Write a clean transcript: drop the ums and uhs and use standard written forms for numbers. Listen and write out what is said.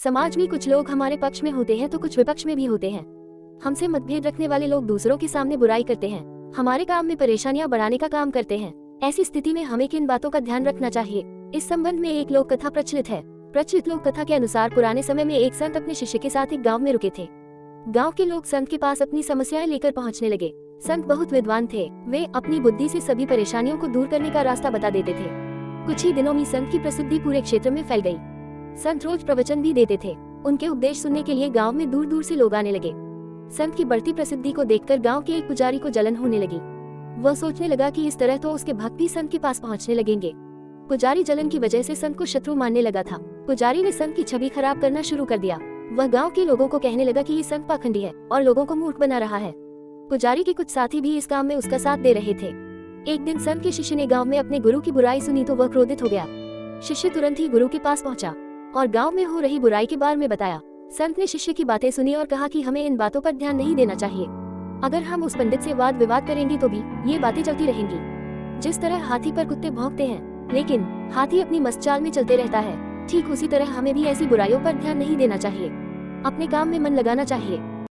समाज में कुछ लोग हमारे पक्ष में होते हैं तो कुछ विपक्ष में भी होते हैं। हमसे मतभेद रखने वाले लोग दूसरों के सामने बुराई करते हैं, हमारे काम में परेशानियां बढ़ाने का काम करते हैं। ऐसी स्थिति में हमें किन बातों का ध्यान रखना चाहिए? इस संबंध में एक लोक कथा प्रचलित है। प्रचलित लोक कथा के अनुसार पुराने समय में एक संत अपने शिष्य के साथ एक गाँव में रुके थे। गाँव के लोग संत के पास अपनी समस्याएं लेकर पहुँचने लगे। संत बहुत विद्वान थे, वे अपनी बुद्धि से सभी परेशानियों को दूर करने का रास्ता बता देते थे। कुछ ही दिनों में संत की प्रसिद्धि पूरे क्षेत्र में फैल गई। संत रोज प्रवचन भी देते थे। उनके उपदेश सुनने के लिए गांव में दूर दूर से लोग आने लगे। संत की बढ़ती प्रसिद्धि को देखकर गांव के एक पुजारी को जलन होने लगी। वह सोचने लगा कि इस तरह तो उसके भक्त भी संत के पास पहुंचने लगेंगे। पुजारी जलन की वजह से संत को शत्रु मानने लगा था। पुजारी ने संत की छवि खराब करना शुरू कर दिया। वह गाँव के लोगों को कहने लगा कि ये संत पाखंडी है और लोगों को मूर्ख बना रहा है। पुजारी के कुछ साथी भी इस काम में उसका साथ दे रहे थे। एक दिन संत के शिष्य ने गांव में अपने गुरु की बुराई सुनी तो वह क्रोधित हो गया। शिष्य तुरंत ही गुरु के पास पहुंचा और गांव में हो रही बुराई के बारे में बताया। संत ने शिष्य की बातें सुनी और कहा कि हमें इन बातों पर ध्यान नहीं देना चाहिए। अगर हम उस पंडित से वाद विवाद करेंगे तो भी ये बातें चलती रहेंगी। जिस तरह हाथी पर कुत्ते भौंकते हैं, लेकिन हाथी अपनी मस्त चाल में चलते रहता है, ठीक उसी तरह हमें भी ऐसी बुराइयों पर ध्यान नहीं देना चाहिए। अपने काम में मन लगाना चाहिए।